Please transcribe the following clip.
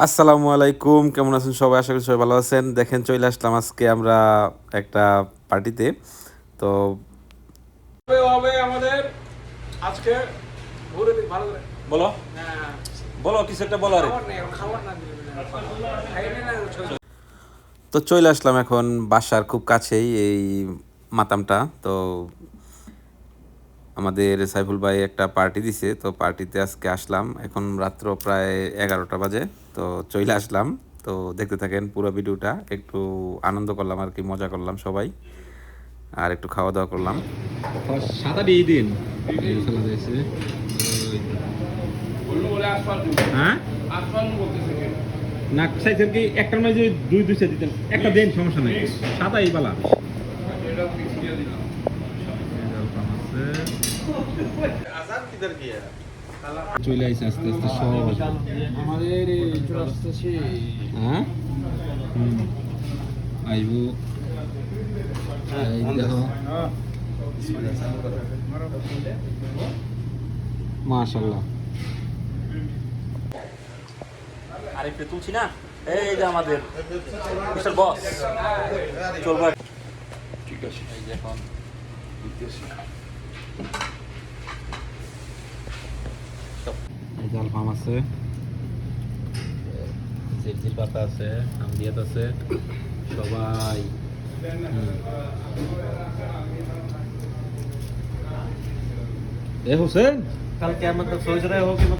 আসসালামু আলাইকুম, কেমন আছেন সবাই? আশা করি সবাই ভালো আছেন। দেখেন, চলে আসলাম আজকে আমরা একটা পার্টিতে। তো হবে আমাদের আজকে ঘুরে দিক ভালো করে। বলো হ্যাঁ, বলো কিছু একটা বলো আরে খাবার নেই, এখন খাবার না দিলে খাইনি না ছবি। তো চলে আসলাম এখন বাসার খুব কাছেই এই মাতামটা। তো আমাদের সাইফুল ভাই একটা পার্টি দিছে, তো পার্টিতে আজকে আসলাম। এখন রাত্র প্রায় 11টা বাজে। তো চলে আসলাম। তো দেখতে থাকেন পুরো ভিডিওটা, একটু আনন্দ করলাম আর কি, মজা করলাম সবাই, আর একটু খাওয়া দাওয়া করলাম। সাদা দিয়ে দিন খেলা যাইছে হ্যাঁ না সাইজের কি একটার মাঝে দুই দুইটা দিতেন, একটা দেন সমস্যা নাই, সাদা এই বালা চলে আইছে আস্তে আস্তে সব আমাদের চলে আসতেছি। হ্যাঁ আইবো এই দেখো মাশাআল্লাহ আরেকটু তুলছি না, এই যে আমাদের মিস্টার বস চলবে। ঠিক আছে, এই যে এখন এই জাল ফার্ম আছে, জিলজিল পাতা আছে, আমদিয়াত আছে, সবাই এ হোসেন কালকে আমাদের সহিজরাই হোক